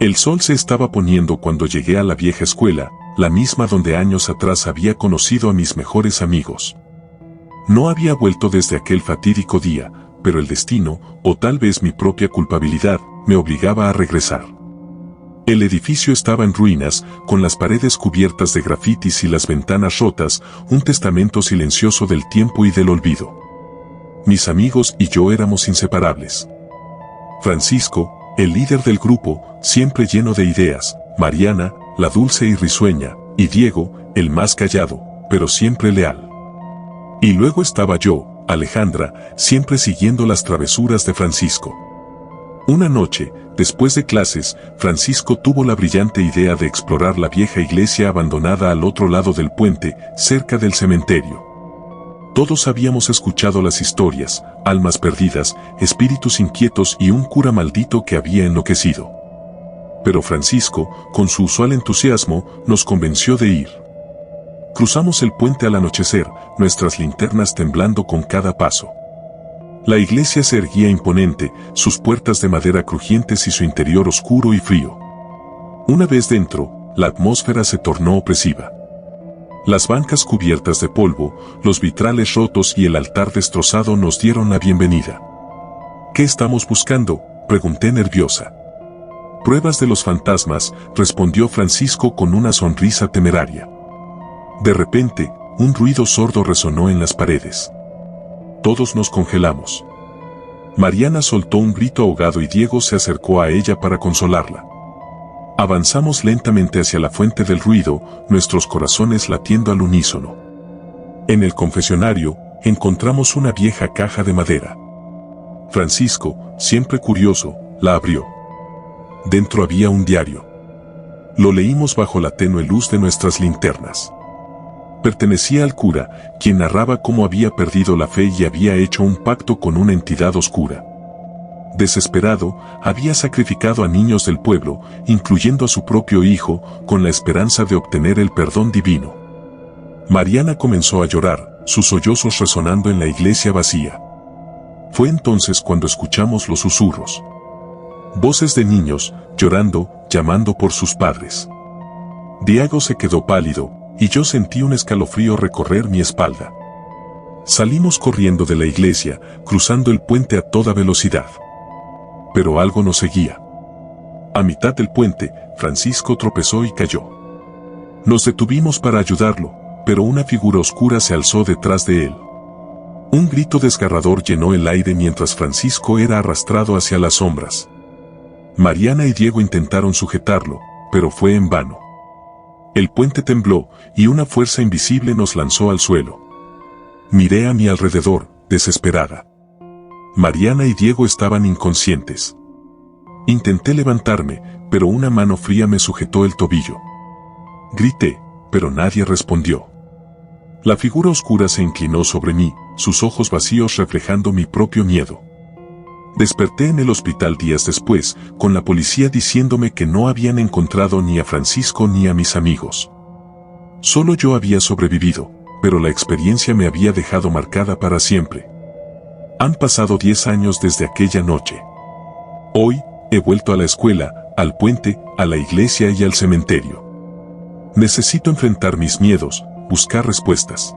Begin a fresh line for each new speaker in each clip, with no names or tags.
El sol se estaba poniendo cuando llegué a la vieja escuela, la misma donde años atrás había conocido a mis mejores amigos. No había vuelto desde aquel fatídico día, pero el destino, o tal vez mi propia culpabilidad, me obligaba a regresar. El edificio estaba en ruinas, con las paredes cubiertas de grafitis y las ventanas rotas, un testamento silencioso del tiempo y del olvido. Mis amigos y yo éramos inseparables. Francisco, el líder del grupo, siempre lleno de ideas, Mariana, la dulce y risueña, y Diego, el más callado, pero siempre leal. Y luego estaba yo, Alejandra, siempre siguiendo las travesuras de Francisco. Una noche, después de clases, Francisco tuvo la brillante idea de explorar la vieja iglesia abandonada al otro lado del puente, cerca del cementerio. Todos habíamos escuchado las historias, almas perdidas, espíritus inquietos y un cura maldito que había enloquecido. Pero Francisco, con su usual entusiasmo, nos convenció de ir. Cruzamos el puente al anochecer, nuestras linternas temblando con cada paso. La iglesia se erguía imponente, sus puertas de madera crujientes y su interior oscuro y frío. Una vez dentro, la atmósfera se tornó opresiva. Las bancas cubiertas de polvo, los vitrales rotos y el altar destrozado nos dieron la bienvenida. ¿Qué estamos buscando?, pregunté nerviosa. Pruebas de los fantasmas, respondió Francisco con una sonrisa temeraria. De repente, un ruido sordo resonó en las paredes. Todos nos congelamos. Mariana soltó un grito ahogado y Diego se acercó a ella para consolarla. Avanzamos lentamente hacia la fuente del ruido, nuestros corazones latiendo al unísono. En el confesionario, encontramos una vieja caja de madera. Francisco, siempre curioso, la abrió. Dentro había un diario. Lo leímos bajo la tenue luz de nuestras linternas. Pertenecía al cura, quien narraba cómo había perdido la fe y había hecho un pacto con una entidad oscura. Desesperado, había sacrificado a niños del pueblo, incluyendo a su propio hijo, con la esperanza de obtener el perdón divino. Mariana comenzó a llorar, sus sollozos resonando en la iglesia vacía. Fue entonces cuando escuchamos los susurros. Voces de niños, llorando, llamando por sus padres. Diego se quedó pálido, y yo sentí un escalofrío recorrer mi espalda. Salimos corriendo de la iglesia, cruzando el puente a toda velocidad. Pero algo nos seguía. A mitad del puente, Francisco tropezó y cayó. Nos detuvimos para ayudarlo, pero una figura oscura se alzó detrás de él. Un grito desgarrador llenó el aire mientras Francisco era arrastrado hacia las sombras. Mariana y Diego intentaron sujetarlo, pero fue en vano. El puente tembló, y una fuerza invisible nos lanzó al suelo. Miré a mi alrededor, desesperada. Mariana y Diego estaban inconscientes. Intenté levantarme, pero una mano fría me sujetó el tobillo. Grité, pero nadie respondió. La figura oscura se inclinó sobre mí, sus ojos vacíos reflejando mi propio miedo. Desperté en el hospital días después, con la policía diciéndome que no habían encontrado ni a Francisco ni a mis amigos. Solo yo había sobrevivido, pero la experiencia me había dejado marcada para siempre. Han pasado 10 años desde aquella noche. Hoy, he vuelto a la escuela, al puente, a la iglesia y al cementerio. Necesito enfrentar mis miedos, buscar respuestas.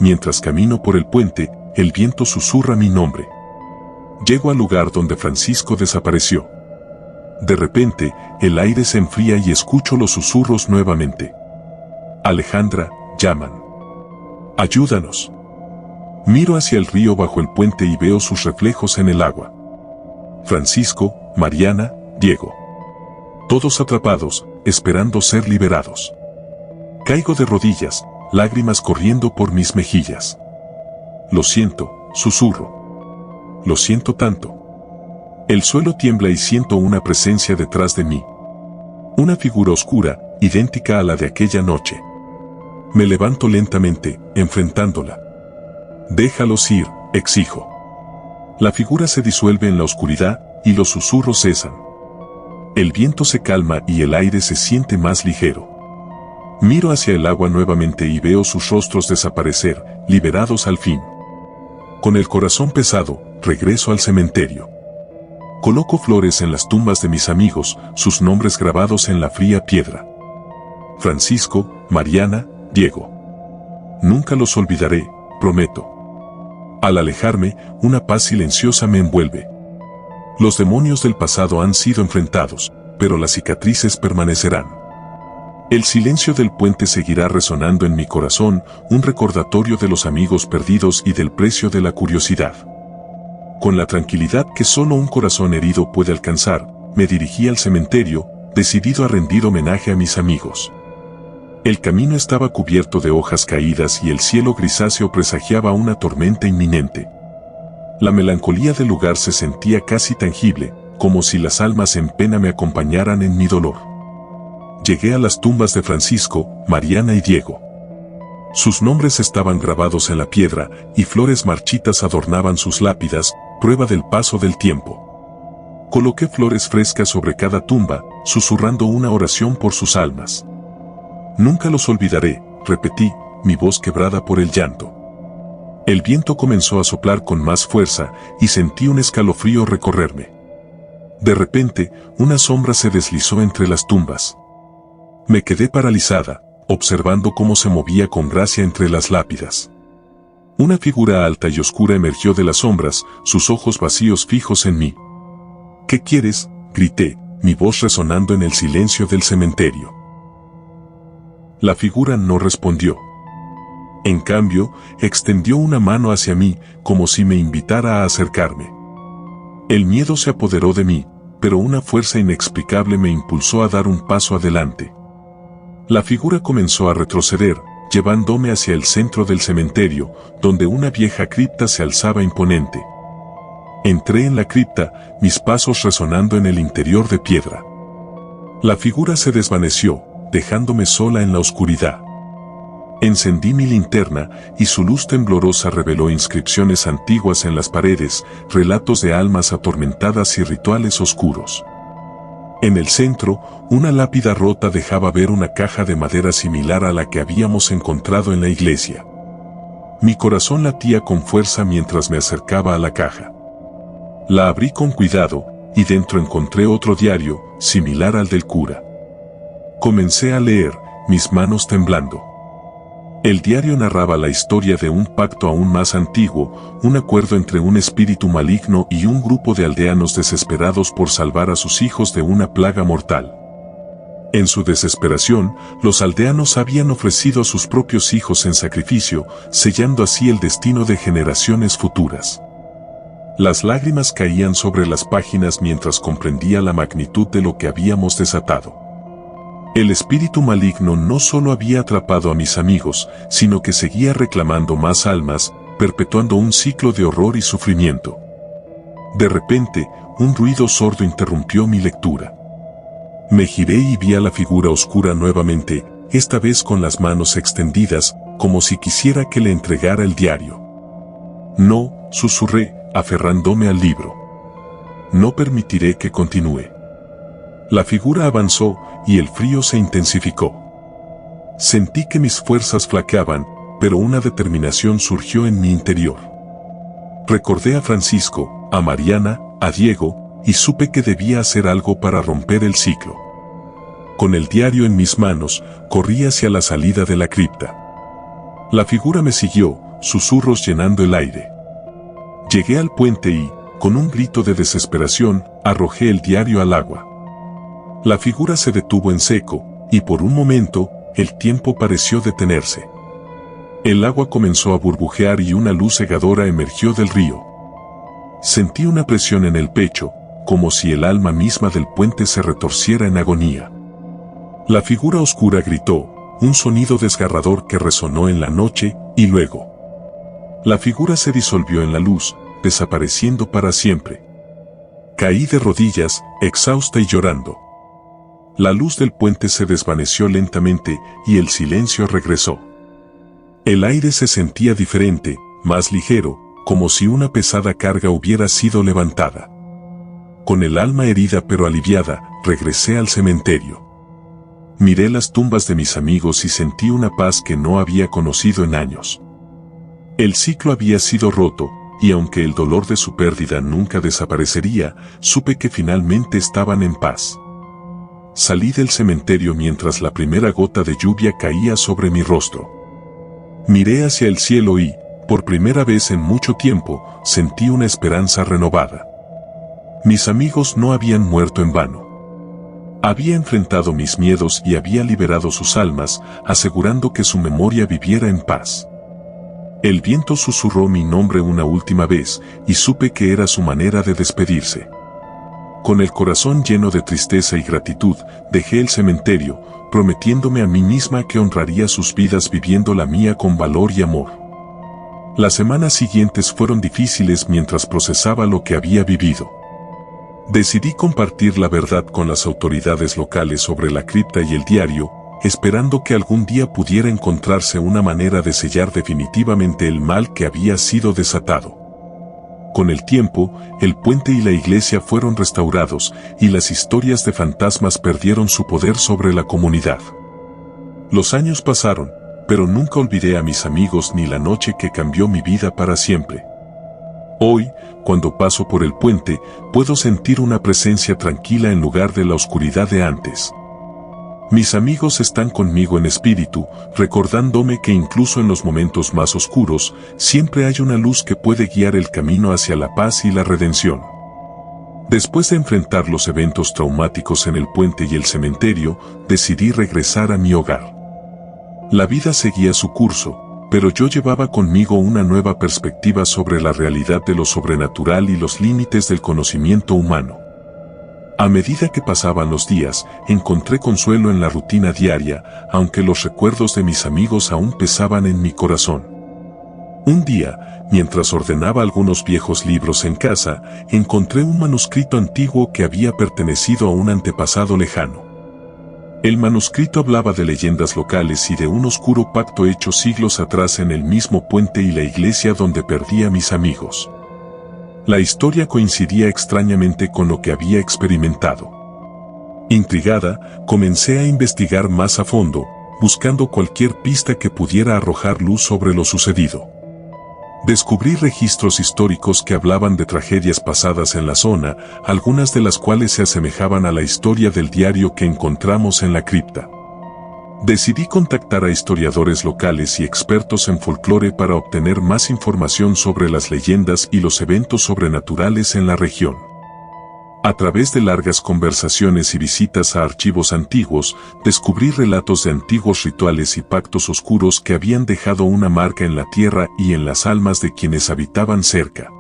Mientras camino por el puente, el viento susurra mi nombre. Llego al lugar donde Francisco desapareció. De repente, el aire se enfría y escucho los susurros nuevamente. Alejandra, llaman. Ayúdanos. Miro hacia el río bajo el puente y veo sus reflejos en el agua. Francisco, Mariana, Diego. Todos atrapados, esperando ser liberados. Caigo de rodillas, lágrimas corriendo por mis mejillas. Lo siento, susurro. Lo siento tanto. El suelo tiembla y siento una presencia detrás de mí. Una figura oscura, idéntica a la de aquella noche. Me levanto lentamente, enfrentándola. Déjalos ir, exijo. La figura se disuelve en la oscuridad, y los susurros cesan. El viento se calma y el aire se siente más ligero. Miro hacia el agua nuevamente y veo sus rostros desaparecer, liberados al fin. Con el corazón pesado, regreso al cementerio. Coloco flores en las tumbas de mis amigos, sus nombres grabados en la fría piedra. Francisco, Mariana, Diego. Nunca los olvidaré, prometo. Al alejarme, una paz silenciosa me envuelve. Los demonios del pasado han sido enfrentados, pero las cicatrices permanecerán. El silencio del puente seguirá resonando en mi corazón, un recordatorio de los amigos perdidos y del precio de la curiosidad. Con la tranquilidad que solo un corazón herido puede alcanzar, me dirigí al cementerio, decidido a rendir homenaje a mis amigos. El camino estaba cubierto de hojas caídas y el cielo grisáceo presagiaba una tormenta inminente. La melancolía del lugar se sentía casi tangible, como si las almas en pena me acompañaran en mi dolor. Llegué a las tumbas de Francisco, Mariana y Diego. Sus nombres estaban grabados en la piedra y flores marchitas adornaban sus lápidas, prueba del paso del tiempo. Coloqué flores frescas sobre cada tumba, susurrando una oración por sus almas. Nunca los olvidaré, repetí, mi voz quebrada por el llanto. El viento comenzó a soplar con más fuerza y sentí un escalofrío recorrerme. De repente, una sombra se deslizó entre las tumbas. Me quedé paralizada, observando cómo se movía con gracia entre las lápidas. Una figura alta y oscura emergió de las sombras, sus ojos vacíos fijos en mí. ¿Qué quieres?, grité, mi voz resonando en el silencio del cementerio. La figura no respondió. En cambio, extendió una mano hacia mí, como si me invitara a acercarme. El miedo se apoderó de mí, pero una fuerza inexplicable me impulsó a dar un paso adelante. La figura comenzó a retroceder, llevándome hacia el centro del cementerio, donde una vieja cripta se alzaba imponente. Entré en la cripta, mis pasos resonando en el interior de piedra. La figura se desvaneció, dejándome sola en la oscuridad. Encendí mi linterna y su luz temblorosa reveló inscripciones antiguas en las paredes, relatos de almas atormentadas y rituales oscuros. En el centro, una lápida rota dejaba ver una caja de madera similar a la que habíamos encontrado en la iglesia. Mi corazón latía con fuerza mientras me acercaba a la caja. La abrí con cuidado, y dentro encontré otro diario, similar al del cura. Comencé a leer, mis manos temblando. El diario narraba la historia de un pacto aún más antiguo, un acuerdo entre un espíritu maligno y un grupo de aldeanos desesperados por salvar a sus hijos de una plaga mortal. En su desesperación, los aldeanos habían ofrecido a sus propios hijos en sacrificio, sellando así el destino de generaciones futuras. Las lágrimas caían sobre las páginas mientras comprendía la magnitud de lo que habíamos desatado. El espíritu maligno no solo había atrapado a mis amigos, sino que seguía reclamando más almas, perpetuando un ciclo de horror y sufrimiento. De repente, un ruido sordo interrumpió mi lectura. Me giré y vi a la figura oscura nuevamente, esta vez con las manos extendidas, como si quisiera que le entregara el diario. No, susurré, aferrándome al libro. No permitiré que continúe. La figura avanzó, y el frío se intensificó. Sentí que mis fuerzas flaqueaban, pero una determinación surgió en mi interior. Recordé a Francisco, a Mariana, a Diego, y supe que debía hacer algo para romper el ciclo. Con el diario en mis manos, corrí hacia la salida de la cripta. La figura me siguió, susurros llenando el aire. Llegué al puente y, con un grito de desesperación, arrojé el diario al agua. La figura se detuvo en seco, y por un momento, el tiempo pareció detenerse. El agua comenzó a burbujear y una luz cegadora emergió del río. Sentí una presión en el pecho, como si el alma misma del puente se retorciera en agonía. La figura oscura gritó, un sonido desgarrador que resonó en la noche, y luego. La figura se disolvió en la luz, desapareciendo para siempre. Caí de rodillas, exhausta y llorando. La luz del puente se desvaneció lentamente y el silencio regresó. El aire se sentía diferente, más ligero, como si una pesada carga hubiera sido levantada. Con el alma herida pero aliviada, regresé al cementerio. Miré las tumbas de mis amigos y sentí una paz que no había conocido en años. El ciclo había sido roto, y aunque el dolor de su pérdida nunca desaparecería, supe que finalmente estaban en paz. Salí del cementerio mientras la primera gota de lluvia caía sobre mi rostro. Miré hacia el cielo y, por primera vez en mucho tiempo, sentí una esperanza renovada. Mis amigos no habían muerto en vano. Había enfrentado mis miedos y había liberado sus almas, asegurando que su memoria viviera en paz. El viento susurró mi nombre una última vez, y supe que era su manera de despedirse. Con el corazón lleno de tristeza y gratitud, dejé el cementerio, prometiéndome a mí misma que honraría sus vidas viviendo la mía con valor y amor. Las semanas siguientes fueron difíciles mientras procesaba lo que había vivido. Decidí compartir la verdad con las autoridades locales sobre la cripta y el diario, esperando que algún día pudiera encontrarse una manera de sellar definitivamente el mal que había sido desatado. Con el tiempo, el puente y la iglesia fueron restaurados, y las historias de fantasmas perdieron su poder sobre la comunidad. Los años pasaron, pero nunca olvidé a mis amigos ni la noche que cambió mi vida para siempre. Hoy, cuando paso por el puente, puedo sentir una presencia tranquila en lugar de la oscuridad de antes. Mis amigos están conmigo en espíritu, recordándome que incluso en los momentos más oscuros, siempre hay una luz que puede guiar el camino hacia la paz y la redención. Después de enfrentar los eventos traumáticos en el puente y el cementerio, decidí regresar a mi hogar. La vida seguía su curso, pero yo llevaba conmigo una nueva perspectiva sobre la realidad de lo sobrenatural y los límites del conocimiento humano. A medida que pasaban los días, encontré consuelo en la rutina diaria, aunque los recuerdos de mis amigos aún pesaban en mi corazón. Un día, mientras ordenaba algunos viejos libros en casa, encontré un manuscrito antiguo que había pertenecido a un antepasado lejano. El manuscrito hablaba de leyendas locales y de un oscuro pacto hecho siglos atrás en el mismo puente y la iglesia donde perdí a mis amigos. La historia coincidía extrañamente con lo que había experimentado. Intrigada, comencé a investigar más a fondo, buscando cualquier pista que pudiera arrojar luz sobre lo sucedido. Descubrí registros históricos que hablaban de tragedias pasadas en la zona, algunas de las cuales se asemejaban a la historia del diario que encontramos en la cripta. Decidí contactar a historiadores locales y expertos en folclore para obtener más información sobre las leyendas y los eventos sobrenaturales en la región. A través de largas conversaciones y visitas a archivos antiguos, descubrí relatos de antiguos rituales y pactos oscuros que habían dejado una marca en la tierra y en las almas de quienes habitaban cerca.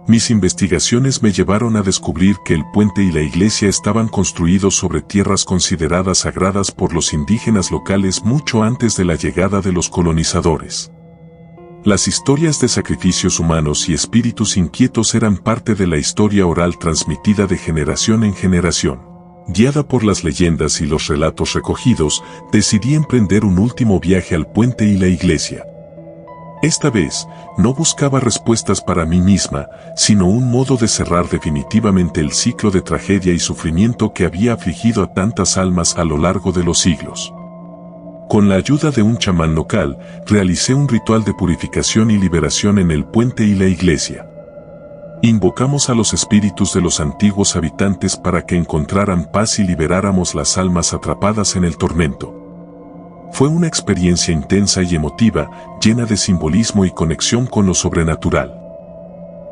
Mis investigaciones me llevaron a descubrir que el puente y la iglesia estaban construidos sobre tierras consideradas sagradas por los indígenas locales mucho antes de la llegada de los colonizadores. Las historias de sacrificios humanos y espíritus inquietos eran parte de la historia oral transmitida de generación en generación. Guiada por las leyendas y los relatos recogidos, decidí emprender un último viaje al puente y la iglesia. Esta vez, no buscaba respuestas para mí misma, sino un modo de cerrar definitivamente el ciclo de tragedia y sufrimiento que había afligido a tantas almas a lo largo de los siglos. Con la ayuda de un chamán local, realicé un ritual de purificación y liberación en el puente y la iglesia. Invocamos a los espíritus de los antiguos habitantes para que encontraran paz y liberáramos las almas atrapadas en el tormento. Fue una experiencia intensa y emotiva, llena de simbolismo y conexión con lo sobrenatural.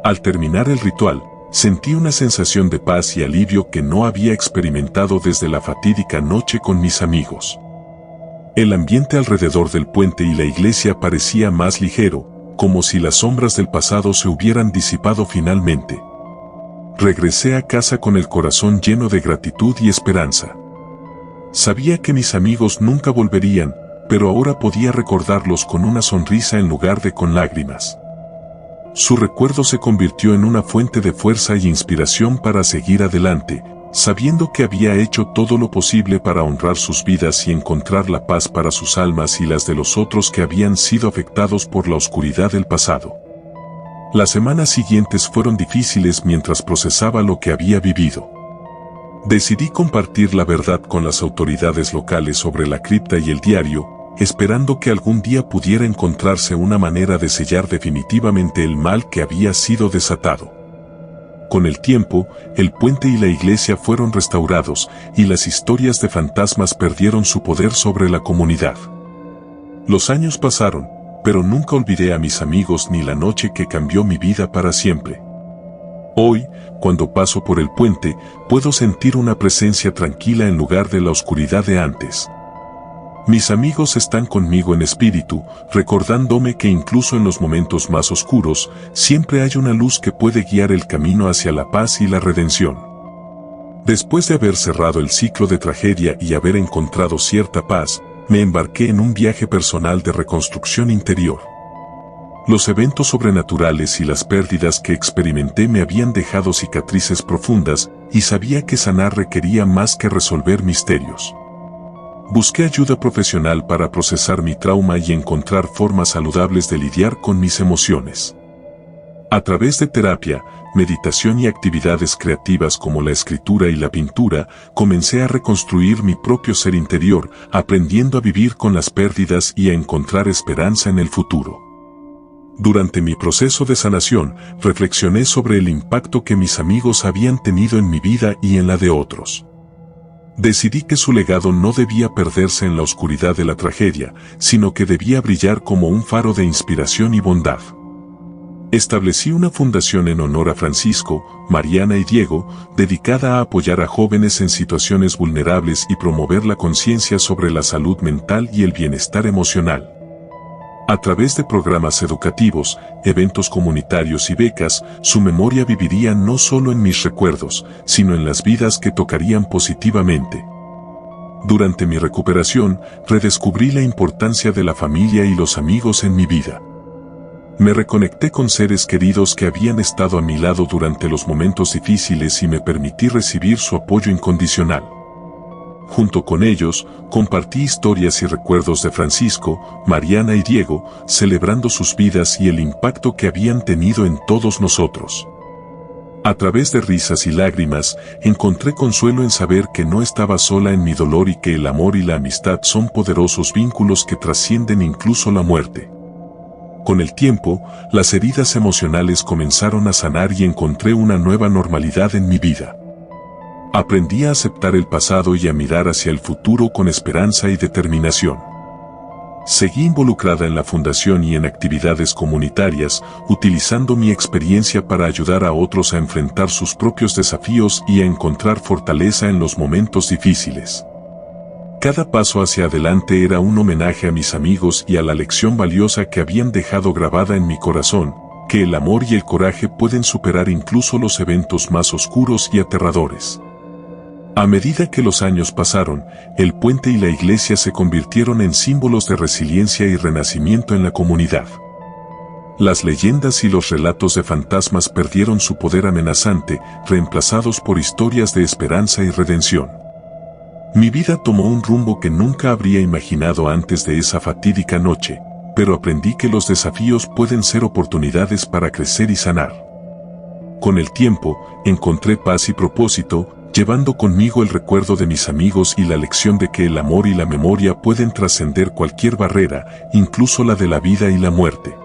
Al terminar el ritual, sentí una sensación de paz y alivio que no había experimentado desde la fatídica noche con mis amigos. El ambiente alrededor del puente y la iglesia parecía más ligero, como si las sombras del pasado se hubieran disipado finalmente. Regresé a casa con el corazón lleno de gratitud y esperanza. Sabía que mis amigos nunca volverían, pero ahora podía recordarlos con una sonrisa en lugar de con lágrimas. Su recuerdo se convirtió en una fuente de fuerza y inspiración para seguir adelante, sabiendo que había hecho todo lo posible para honrar sus vidas y encontrar la paz para sus almas y las de los otros que habían sido afectados por la oscuridad del pasado. Las semanas siguientes fueron difíciles mientras procesaba lo que había vivido. Decidí compartir la verdad con las autoridades locales sobre la cripta y el diario, esperando que algún día pudiera encontrarse una manera de sellar definitivamente el mal que había sido desatado. Con el tiempo, el puente y la iglesia fueron restaurados, y las historias de fantasmas perdieron su poder sobre la comunidad. Los años pasaron, pero nunca olvidé a mis amigos ni la noche que cambió mi vida para siempre. Hoy, cuando paso por el puente, puedo sentir una presencia tranquila en lugar de la oscuridad de antes. Mis amigos están conmigo en espíritu, recordándome que incluso en los momentos más oscuros, siempre hay una luz que puede guiar el camino hacia la paz y la redención. Después de haber cerrado el ciclo de tragedia y haber encontrado cierta paz, me embarqué en un viaje personal de reconstrucción interior. Los eventos sobrenaturales y las pérdidas que experimenté me habían dejado cicatrices profundas, y sabía que sanar requería más que resolver misterios. Busqué ayuda profesional para procesar mi trauma y encontrar formas saludables de lidiar con mis emociones. A través de terapia, meditación y actividades creativas como la escritura y la pintura, comencé a reconstruir mi propio ser interior, aprendiendo a vivir con las pérdidas y a encontrar esperanza en el futuro. Durante mi proceso de sanación, reflexioné sobre el impacto que mis amigos habían tenido en mi vida y en la de otros. Decidí que su legado no debía perderse en la oscuridad de la tragedia, sino que debía brillar como un faro de inspiración y bondad. Establecí una fundación en honor a Francisco, Mariana y Diego, dedicada a apoyar a jóvenes en situaciones vulnerables y promover la conciencia sobre la salud mental y el bienestar emocional. A través de programas educativos, eventos comunitarios y becas, su memoria viviría no solo en mis recuerdos, sino en las vidas que tocarían positivamente. Durante mi recuperación, redescubrí la importancia de la familia y los amigos en mi vida. Me reconecté con seres queridos que habían estado a mi lado durante los momentos difíciles y me permití recibir su apoyo incondicional. Junto con ellos, compartí historias y recuerdos de Francisco, Mariana y Diego, celebrando sus vidas y el impacto que habían tenido en todos nosotros. A través de risas y lágrimas, encontré consuelo en saber que no estaba sola en mi dolor y que el amor y la amistad son poderosos vínculos que trascienden incluso la muerte. Con el tiempo, las heridas emocionales comenzaron a sanar y encontré una nueva normalidad en mi vida. Aprendí a aceptar el pasado y a mirar hacia el futuro con esperanza y determinación. Seguí involucrada en la fundación y en actividades comunitarias, utilizando mi experiencia para ayudar a otros a enfrentar sus propios desafíos y a encontrar fortaleza en los momentos difíciles. Cada paso hacia adelante era un homenaje a mis amigos y a la lección valiosa que habían dejado grabada en mi corazón, que el amor y el coraje pueden superar incluso los eventos más oscuros y aterradores. A medida que los años pasaron, el puente y la iglesia se convirtieron en símbolos de resiliencia y renacimiento en la comunidad. Las leyendas y los relatos de fantasmas perdieron su poder amenazante, reemplazados por historias de esperanza y redención. Mi vida tomó un rumbo que nunca habría imaginado antes de esa fatídica noche, pero aprendí que los desafíos pueden ser oportunidades para crecer y sanar. Con el tiempo, encontré paz y propósito, llevando conmigo el recuerdo de mis amigos y la lección de que el amor y la memoria pueden trascender cualquier barrera, incluso la de la vida y la muerte.